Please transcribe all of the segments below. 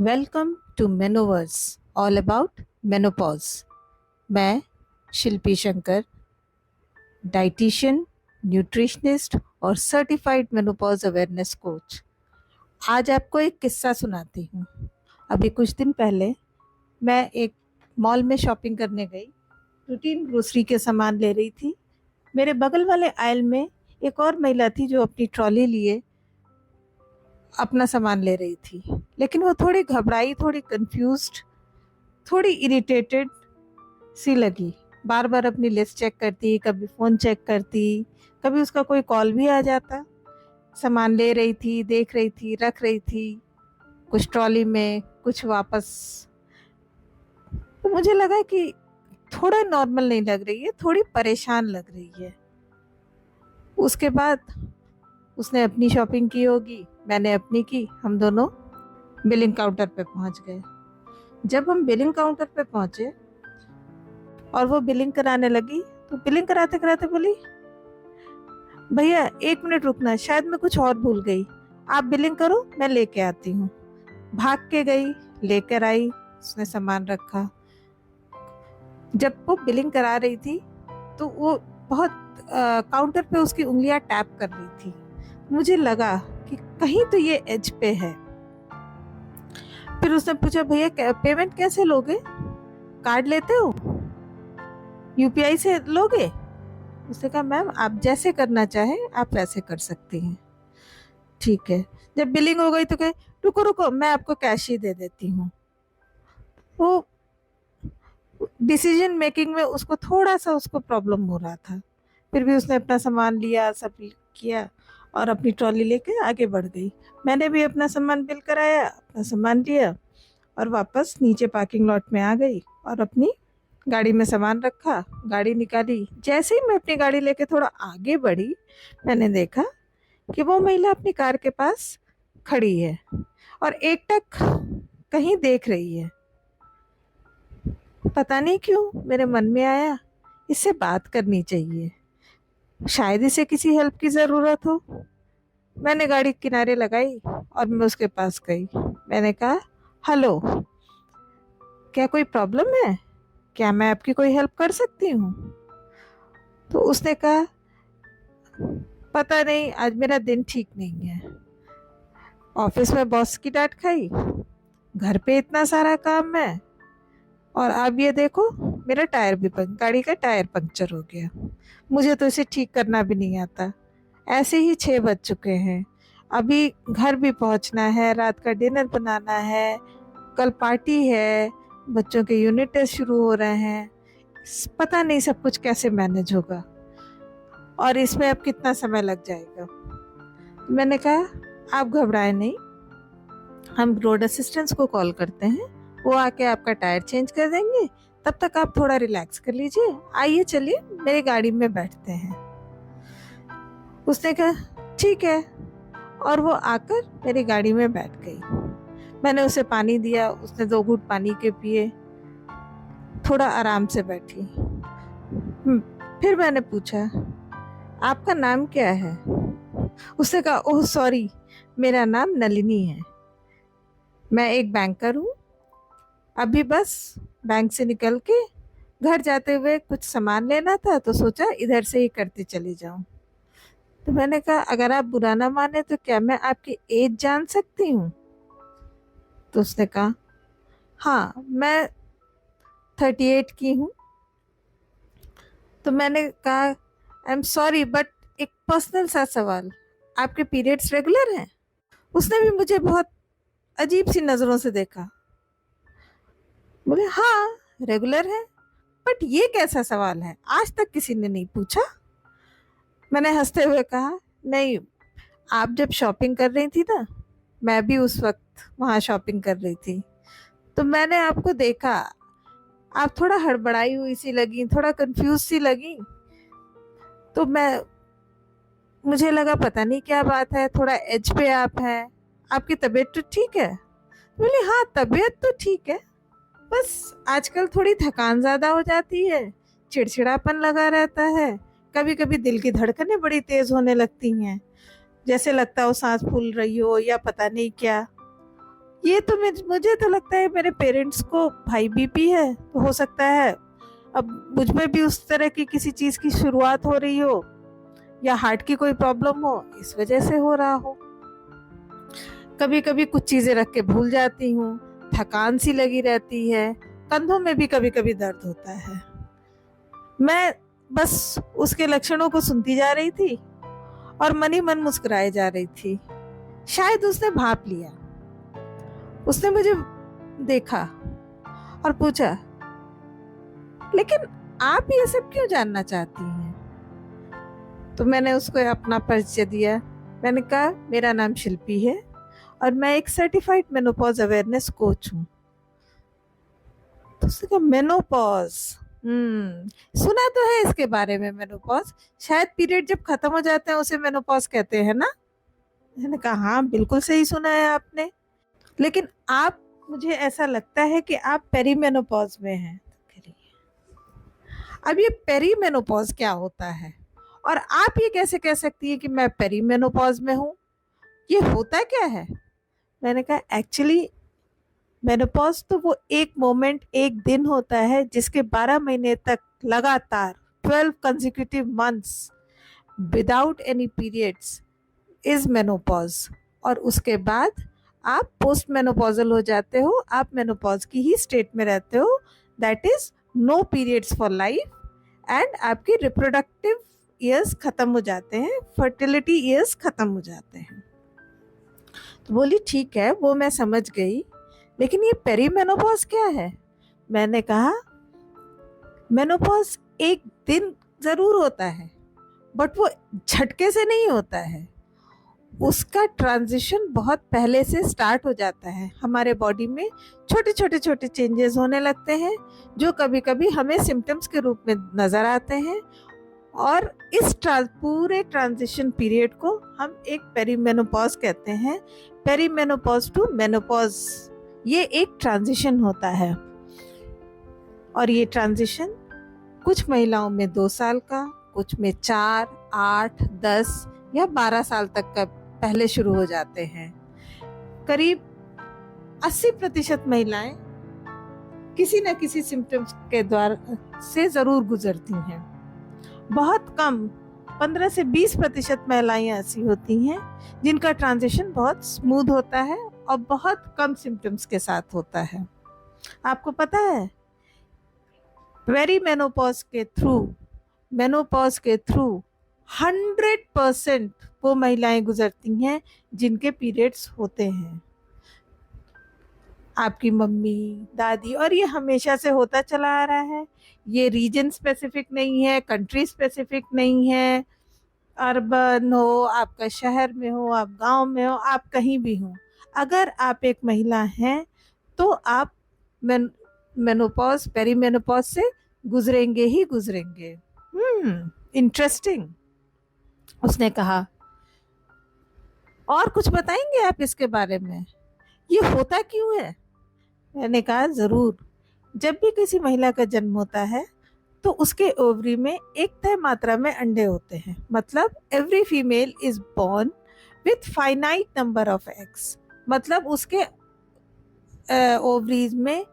Welcome to Menoverse all about menopause. मैं Shilpi Shankar, dietitian, nutritionist और certified menopause awareness coach. आज आपको एक किस्सा सुनाती हूँ। अभी कुछ दिन पहले मैं एक मॉल में शॉपिंग करने गई। रूटीन ग्रोसरी के सामान ले रही थी। मेरे बगल वाले आयल में एक और महिला थी जो अपनी ट्रॉली लिए अपना सामान ले रही थी, लेकिन वो थोड़ी घबराई, थोड़ी कंफ्यूज्ड, थोड़ी इरिटेटेड सी लगी। बार बार अपनी लिस्ट चेक करती, कभी फ़ोन चेक करती, कभी उसका कोई कॉल भी आ जाता। सामान ले रही थी, देख रही थी, रख रही थी, कुछ ट्रॉली में, कुछ वापस। तो मुझे लगा कि थोड़ा नॉर्मल नहीं लग रही है, थोड़ी परेशान लग रही है। उसके बाद उसने अपनी शॉपिंग की होगी, मैंने अपनी की, हम दोनों बिलिंग काउंटर पे पहुंच गए। जब हम बिलिंग काउंटर पे पहुंचे और वो बिलिंग कराने लगी, तो बिलिंग कराते कराते बोली, भैया 1 मिनट रुकना, शायद मैं कुछ और भूल गई, आप बिलिंग करो, मैं लेके आती हूँ। भाग के गई, लेकर आई, उसने सामान रखा। जब वो बिलिंग करा रही थी तो वो बहुत काउंटर पे उसकी उंगलियां टैप कर रही थी। मुझे लगा कि कहीं तो ये एज पे है। फिर उसने पूछा, भैया पेमेंट कैसे लोगे, कार्ड लेते हो, यूपीआई से लोगे? उसने कहा, मैम आप जैसे करना चाहें आप वैसे कर सकती हैं। ठीक है। जब बिलिंग हो गई तो कहे, रुको रुको, मैं आपको कैश ही दे देती हूँ। वो डिसीजन मेकिंग में उसको थोड़ा सा उसको प्रॉब्लम हो रहा था। फिर भी उसने अपना सामान लिया, सब किया और अपनी ट्रॉली लेके आगे बढ़ गई। मैंने भी अपना सामान बिल कराया, अपना सामान लिया और वापस नीचे पार्किंग लॉट में आ गई और अपनी गाड़ी में सामान रखा, गाड़ी निकाली। जैसे ही मैं अपनी गाड़ी लेके थोड़ा आगे बढ़ी, मैंने देखा कि वो महिला अपनी कार के पास खड़ी है और एकटक कहीं देख रही है। पता नहीं क्यों मेरे मन में आया, इससे बात करनी चाहिए, शायद इसे किसी हेल्प की ज़रूरत हो। मैंने गाड़ी किनारे लगाई और मैं उसके पास गई। मैंने कहा, हेलो, क्या कोई प्रॉब्लम है, क्या मैं आपकी कोई हेल्प कर सकती हूँ? तो उसने कहा, पता नहीं, आज मेरा दिन ठीक नहीं है, ऑफिस में बॉस की डांट खाई, घर पे इतना सारा काम है, और अब ये देखो मेरा गाड़ी का टायर पंक्चर हो गया। मुझे तो इसे ठीक करना भी नहीं आता। ऐसे ही 6 बज चुके हैं, अभी घर भी पहुंचना है, रात का डिनर बनाना है, कल पार्टी है, बच्चों के यूनिट टेस्ट शुरू हो रहे हैं। पता नहीं सब कुछ कैसे मैनेज होगा और इसमें अब कितना समय लग जाएगा। मैंने कहा, आप घबराएं नहीं, हम रोड असिस्टेंस को कॉल करते हैं, वो आके आपका टायर चेंज कर देंगे, तब तक आप थोड़ा रिलैक्स कर लीजिए, आइए चलिए मेरी गाड़ी में बैठते हैं। उसने कहा, ठीक है, और वो आकर मेरी गाड़ी में बैठ गई। मैंने उसे पानी दिया, उसने 2 घूंट पानी के पिए, थोड़ा आराम से बैठी। फिर मैंने पूछा, आपका नाम क्या है? उसने कहा, ओह सॉरी, मेरा नाम नलिनी है, मैं एक बैंकर हूँ, अभी बस बैंक से निकल के घर जाते हुए कुछ सामान लेना था तो सोचा इधर से ही करते चली जाऊं। तो मैंने कहा, अगर आप बुरा ना माने तो क्या मैं आपकी एज जान सकती हूँ? तो उसने कहा, हाँ मैं 38 की हूँ। तो मैंने कहा, आई एम सॉरी बट एक पर्सनल सा सवाल, आपके पीरियड्स रेगुलर हैं? उसने भी मुझे बहुत अजीब सी नज़रों से देखा, बोले, हाँ रेगुलर है, बट ये कैसा सवाल है, आज तक किसी ने नहीं पूछा। मैंने हंसते हुए कहा, नहीं, आप जब शॉपिंग कर रही थी ना, मैं भी उस वक्त वहाँ शॉपिंग कर रही थी, तो मैंने आपको देखा, आप थोड़ा हड़बड़ाई हुई सी लगी, थोड़ा कंफ्यूज सी लगी, तो मुझे लगा पता नहीं क्या बात है, थोड़ा एज पे आप हैं, आपकी तबीयत तो ठीक है? बोले, हाँ तबीयत तो ठीक है, बस आजकल थोड़ी थकान ज़्यादा हो जाती है, चिड़चिड़ापन लगा रहता है, कभी कभी दिल की धड़कनें बड़ी तेज़ होने लगती हैं, जैसे लगता हो सांस फूल रही हो या पता नहीं क्या। ये तो मुझे तो लगता है मेरे पेरेंट्स को हाई बीपी है, तो हो सकता है अब मुझ में भी उस तरह की किसी चीज की शुरुआत हो रही हो, या हार्ट की कोई प्रॉब्लम हो, इस वजह से हो रहा हो। कभी कभी कुछ चीजें रख के भूल जाती हूँ, थकान सी लगी रहती है, कंधों में भी कभी कभी दर्द होता है। मैं बस उसके लक्षणों को सुनती जा रही थी और मन ही मन मुस्कुराए जा रही थी। शायद उसने भाप लिया। उसने मुझे देखा और पूछा, लेकिन आप ये सब क्यों जानना चाहती हैं? तो मैंने उसको अपना परिचय दिया। मैंने कहा, मेरा नाम शिल्पी है और मैं एक सर्टिफाइड मेनोपॉज अवेयरनेस कोच हूँ। तो उसने कहा, मेनोपॉज, सुना तो है इसके बारे में। मेनोपॉज शायद पीरियड जब खत्म हो जाते हैं उसे मेनोपॉज कहते हैं ना? मैंने कहा, हाँ बिल्कुल सही सुना है आपने, लेकिन आप, मुझे ऐसा लगता है कि आप पेरीमेनोपॉज में हैं। अब ये पेरीमेनोपॉज क्या होता है और आप ये कैसे कह सकती है कि मैं पेरीमेनोपॉज में हूँ? ये होता क्या है? मैंने कहा, एक्चुअली मेनोपॉज तो वो एक मोमेंट, एक दिन होता है जिसके 12 महीने तक लगातार 12 consecutive months without any periods is menopause. और उसके बाद आप पोस्ट मेनोपॉजल हो जाते हो, आप मेनोपॉज की ही स्टेट में रहते हो, that is no periods for life. And आपकी रिप्रोडक्टिव ईयर्स खत्म हो जाते हैं, फर्टिलिटी ईयर्स खत्म हो जाते हैं। तो बोली, ठीक है, वो मैं समझ गई, लेकिन ये पेरीमेनोपॉज क्या है? मैंने कहा, मेनोपॉज एक दिन जरूर होता है, बट वो झटके से नहीं होता है। उसका ट्रांजिशन बहुत पहले से स्टार्ट हो जाता है। हमारे बॉडी में छोटे छोटे छोटे चेंजेस होने लगते हैं जो कभी कभी हमें सिम्टम्स के रूप में नजर आते हैं, और इस पूरे ट्रांजिशन पीरियड को हम एक पेरीमेनोपॉज कहते हैं। पेरीमेनोपॉज टू मेनोपॉज, ये एक ट्रांजिशन होता है। और ये ट्रांजिशन कुछ महिलाओं में 2 साल का, कुछ में 4, 8, 10 या 12 साल तक का पहले शुरू हो जाते हैं। करीब 80% महिलाएं किसी न किसी सिम्टम्स के द्वारा से जरूर गुजरती हैं। बहुत कम 15 से 20% महिलाएं ऐसी होती हैं जिनका ट्रांजिशन बहुत स्मूथ होता है और बहुत कम सिम्टम्स के साथ होता है। आपको पता है, मेनोपॉज के थ्रू 100% वो महिलाएं गुजरती हैं जिनके पीरियड्स होते हैं। आपकी मम्मी, दादी, और ये हमेशा से होता चला आ रहा है। ये रीजन स्पेसिफिक नहीं है, कंट्री स्पेसिफिक नहीं है। अर्बन हो, आपका शहर में हो, आप गांव में हो, आप कहीं भी हो, अगर आप एक महिला हैं तो आप मेनोपॉज, पेरीमेनोपॉज से गुजरेंगे ही गुजरेंगे। इंटरेस्टिंग, उसने कहा। और कुछ बताएंगे आप इसके बारे में, ये होता क्यों है? मैंने कहा, जरूर। जब भी किसी महिला का जन्म होता है तो उसके ओवरी में एक तय मात्रा में अंडे होते हैं। मतलब every female is born with finite number of eggs. मतलब उसके ओवरीज में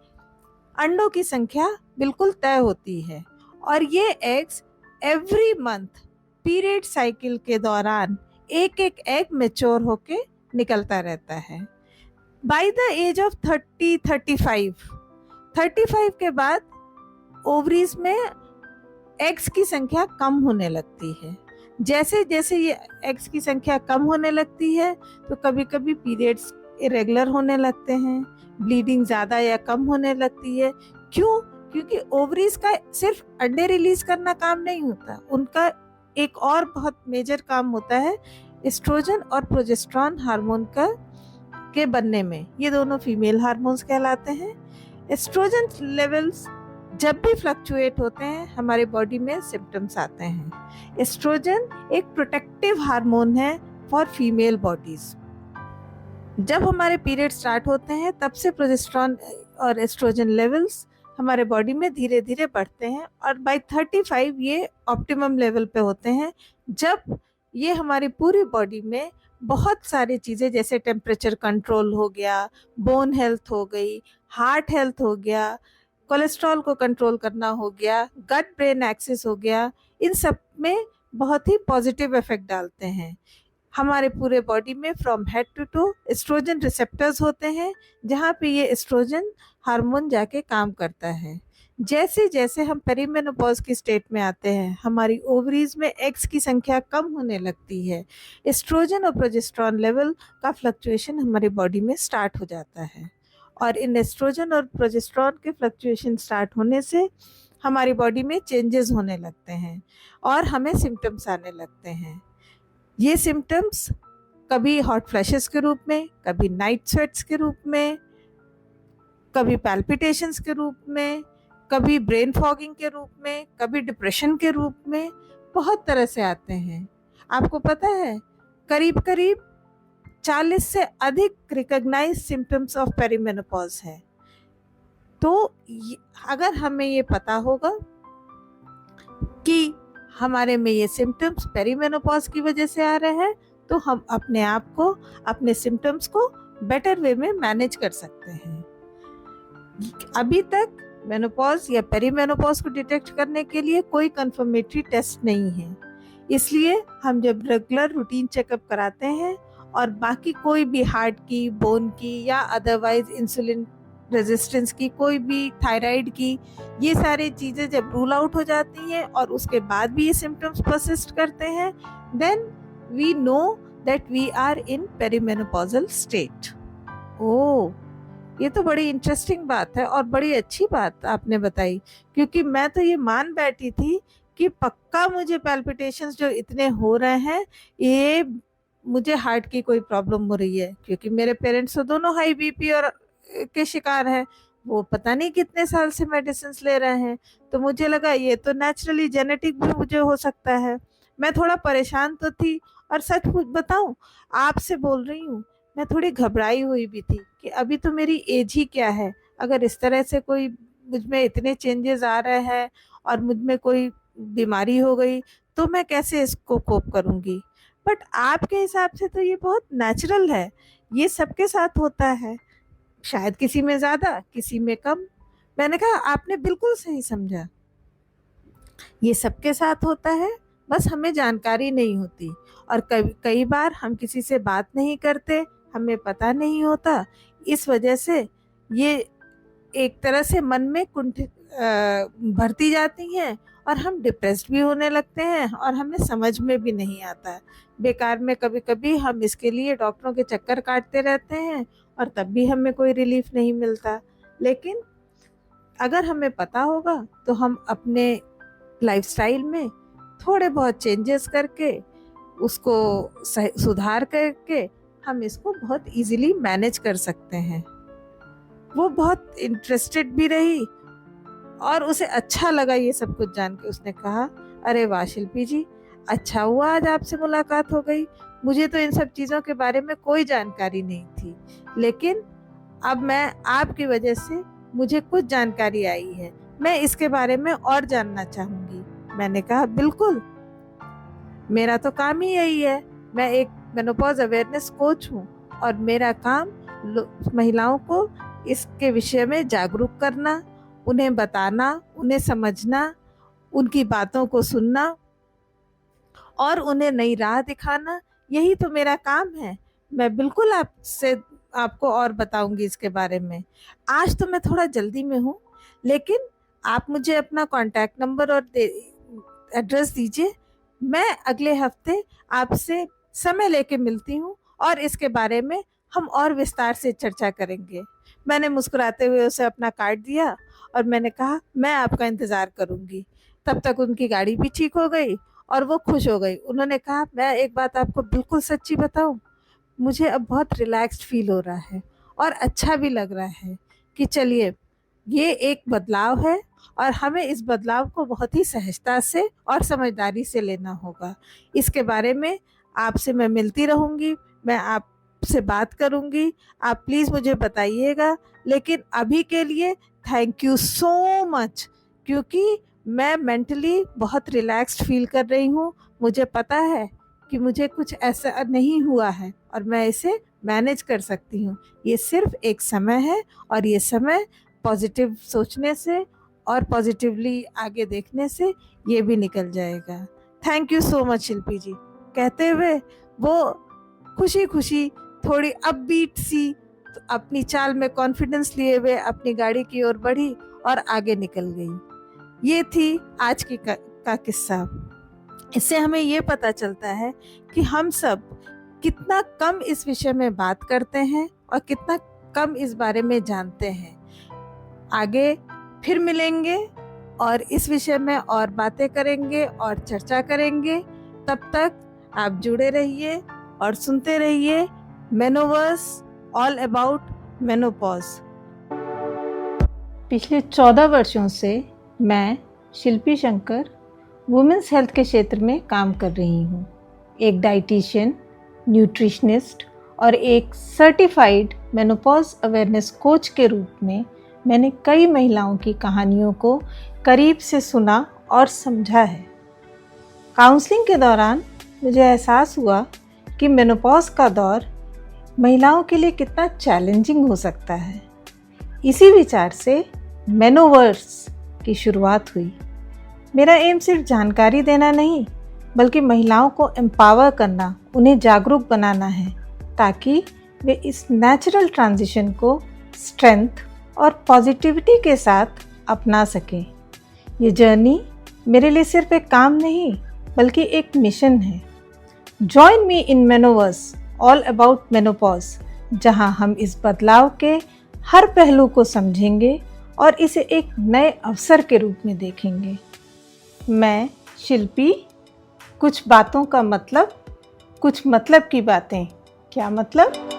अंडों की संख्या बिल्कुल तय होती है, और ये eggs every month period cycle के दौरान एक एक एग मैच्योर होके निकलता रहता है। बाय द एज ऑफ 35 के बाद ओवरीज में एग्स की संख्या कम होने लगती है। जैसे जैसे ये एग्स की संख्या कम होने लगती है तो कभी कभी पीरियड्स इरेगुलर होने लगते हैं, ब्लीडिंग ज़्यादा या कम होने लगती है। क्यों? क्योंकि ओवरीज का सिर्फ अंडे रिलीज करना काम नहीं होता, उनका एक और बहुत मेजर काम होता है एस्ट्रोजन और प्रोजेस्टेरॉन हार्मोन का के बनने में। ये दोनों फीमेल हार्मोन्स कहलाते हैं। एस्ट्रोजन लेवल्स जब भी फ्लक्चुएट होते हैं हमारे बॉडी में सिम्टम्स आते हैं। एस्ट्रोजन एक प्रोटेक्टिव हार्मोन है फॉर फीमेल बॉडीज। जब हमारे पीरियड स्टार्ट होते हैं तब से प्रोजेस्टेरॉन और एस्ट्रोजन लेवल्स हमारे बॉडी में धीरे धीरे बढ़ते हैं, और बाय 35 ये ऑप्टिमम लेवल पे होते हैं, जब ये हमारी पूरी बॉडी में बहुत सारी चीज़ें जैसे टेम्परेचर कंट्रोल हो गया, बोन हेल्थ हो गई, हार्ट हेल्थ हो गया, कोलेस्ट्रॉल को कंट्रोल करना हो गया, गट ब्रेन एक्सिस हो गया, इन सब में बहुत ही पॉजिटिव इफेक्ट डालते हैं। हमारे पूरे बॉडी में from head to toe estrogen receptors होते हैं, जहाँ पे ये एस्ट्रोजन हार्मोन जाके काम करता है। जैसे जैसे हम पेरीमेनोपॉज की स्टेट में आते हैं, हमारी ओवरीज में एग्स की संख्या कम होने लगती है। एस्ट्रोजन और प्रोजेस्टेरॉन लेवल का फ्लक्चुएशन हमारी बॉडी में स्टार्ट हो जाता है, और इन एस्ट्रोजन और प्रोजेस्टेरॉन के फ्लक्चुएशन स्टार्ट होने से हमारी बॉडी में चेंजेस होने लगते हैं और हमें सिम्टम्स आने लगते हैं। ये सिम्टम्स कभी हॉट फ्लैशेस के रूप में, कभी नाइट स्वेट्स के रूप में, कभी पैल्पिटेशंस के रूप में, कभी ब्रेन फॉगिंग के रूप में, कभी डिप्रेशन के रूप में, बहुत तरह से आते हैं। आपको पता है, करीब करीब 40 से अधिक रिकॉग्नाइज्ड सिम्टम्स ऑफ पेरीमेनोपॉज है। तो अगर हमें ये पता होगा कि हमारे में ये सिम्टम्स पेरीमेनोपॉज की वजह से आ रहे हैं, तो हम अपने आप को, अपने सिम्टम्स को बेटर वे में मैनेज कर सकते हैं। अभी तक मेनोपॉज या पेरीमेनोपॉज को डिटेक्ट करने के लिए कोई कंफर्मेटरी टेस्ट नहीं है, इसलिए हम जब रेगुलर रूटीन चेकअप कराते हैं और बाकी कोई भी हार्ट की, बोन की या अदरवाइज इंसुलिन रेजिस्टेंस की, कोई भी थायराइड की, ये सारी चीज़ें जब रूल आउट हो जाती हैं और उसके बाद भी ये सिम्टम्स परसिस्ट करते हैं, then we know that we are in perimenopausal state. Oh, ये तो बड़ी इंटरेस्टिंग बात है और बड़ी अच्छी बात आपने बताई, क्योंकि मैं तो ये मान बैठी थी कि पक्का मुझे पैल्पिटेशंस जो इतने हो रहे हैं, ये मुझे हार्ट की कोई प्रॉब्लम हो रही है, क्योंकि मेरे पेरेंट्स तो दोनों हाई बीपी और के शिकार हैं। वो पता नहीं कितने साल से मेडिसिन ले रहे हैं, तो मुझे लगा ये तो नेचुरली जेनेटिक भी मुझे हो सकता है। मैं थोड़ा परेशान तो थी, और सच बताऊं, आपसे बोल रही हूँ, मैं थोड़ी घबराई हुई भी थी कि अभी तो मेरी एज ही क्या है, अगर इस तरह से कोई मुझ में इतने चेंजेस आ रहे हैं और मुझ में कोई बीमारी हो गई तो मैं कैसे इसको कोप करूँगी। बट आपके हिसाब से तो ये बहुत नेचुरल है, ये सबके साथ होता है, शायद किसी में ज़्यादा, किसी में कम। मैंने कहा आपने बिल्कुल सही समझा, ये सबके साथ होता है, बस हमें जानकारी नहीं होती, और कई बार हम किसी से बात नहीं करते, हमें पता नहीं होता, इस वजह से ये एक तरह से मन में भरती जाती हैं और हम डिप्रेस्ड भी होने लगते हैं और हमें समझ में भी नहीं आता। बेकार में कभी कभी हम इसके लिए डॉक्टरों के चक्कर काटते रहते हैं और तब भी हमें कोई रिलीफ नहीं मिलता। लेकिन अगर हमें पता होगा तो हम अपने लाइफस्टाइल में थोड़े बहुत चेंजेस करके, उसको सुधार करके, हम इसको बहुत इजीली मैनेज कर सकते हैं। वो बहुत इंटरेस्टेड भी रही और उसे अच्छा लगा ये सब कुछ जान के। उसने कहा, अरे वाह शिल्पी जी, अच्छा हुआ आज आपसे मुलाकात हो गई, मुझे तो इन सब चीज़ों के बारे में कोई जानकारी नहीं थी, लेकिन अब मैं आपकी वजह से मुझे कुछ जानकारी आई है, मैं इसके बारे में और जानना चाहूँगी। मैंने कहा बिल्कुल, मेरा तो काम ही यही है, मैं एक मेनोपॉज अवेयरनेस कोच हूँ और मेरा काम महिलाओं को इसके विषय में जागरूक करना, उन्हें बताना, उन्हें समझना, उनकी बातों को सुनना और उन्हें नई राह दिखाना, यही तो मेरा काम है। मैं बिल्कुल आपको और बताऊंगी इसके बारे में। आज तो मैं थोड़ा जल्दी में हूँ, लेकिन आप मुझे अपना कॉन्टैक्ट नंबर और एड्रेस दीजिए, मैं अगले हफ्ते आपसे समय लेके मिलती हूँ और इसके बारे में हम और विस्तार से चर्चा करेंगे। मैंने मुस्कुराते हुए उसे अपना कार्ड दिया और मैंने कहा मैं आपका इंतज़ार करूँगी। तब तक उनकी गाड़ी भी ठीक हो गई और वो खुश हो गई। उन्होंने कहा, मैं एक बात आपको बिल्कुल सच्ची बताऊँ, मुझे अब बहुत रिलैक्स्ड फील हो रहा है और अच्छा भी लग रहा है कि चलिए ये एक बदलाव है और हमें इस बदलाव को बहुत ही सहजता से और समझदारी से लेना होगा। इसके बारे में आपसे मैं मिलती रहूँगी, मैं आपसे बात करूँगी, आप प्लीज़ मुझे बताइएगा। लेकिन अभी के लिए थैंक यू सो मच, क्योंकि मैं मेंटली बहुत रिलैक्स्ड फील कर रही हूँ। मुझे पता है कि मुझे कुछ ऐसा नहीं हुआ है और मैं इसे मैनेज कर सकती हूँ। ये सिर्फ एक समय है और ये समय पॉजिटिव सोचने से और पॉजिटिवली आगे देखने से ये भी निकल जाएगा। थैंक यू सो मच शिल्पी जी। कहते हुए वो खुशी खुशी थोड़ी अपबीट सी तो अपनी चाल में कॉन्फिडेंस लिए हुए अपनी गाड़ी की ओर बढ़ी और आगे निकल गई। ये थी आज की का किस्सा। इससे हमें ये पता चलता है कि हम सब कितना कम इस विषय में बात करते हैं और कितना कम इस बारे में जानते हैं। आगे फिर मिलेंगे और इस विषय में और बातें करेंगे और चर्चा करेंगे। तब तक आप जुड़े रहिए और सुनते रहिए मेनोवर्स ऑल अबाउट मेनोपॉज। पिछले 14 वर्षों से मैं शिल्पी शंकर वुमेन्स हेल्थ के क्षेत्र में काम कर रही हूँ। एक डाइटिशियन, न्यूट्रिशनिस्ट और एक सर्टिफाइड मेनोपॉज अवेयरनेस कोच के रूप में मैंने कई महिलाओं की कहानियों को करीब से सुना और समझा है। काउंसलिंग के दौरान मुझे एहसास हुआ कि मेनोपॉज का दौर महिलाओं के लिए कितना चैलेंजिंग हो सकता है। इसी विचार से मेनोवर्स की शुरुआत हुई। मेरा एम सिर्फ जानकारी देना नहीं, बल्कि महिलाओं को एम्पावर करना, उन्हें जागरूक बनाना है, ताकि वे इस नेचुरल ट्रांजिशन को स्ट्रेंथ और पॉजिटिविटी के साथ अपना सकें। ये जर्नी मेरे लिए सिर्फ एक काम नहीं, बल्कि एक मिशन है। Join me in Menoverse all about menopause, जहां हम इस बदलाव के हर पहलू को समझेंगे और इसे एक नए अवसर के रूप में देखेंगे। मैं शिल्पी, कुछ बातों का मतलब, कुछ मतलब की बातें। क्या मतलब?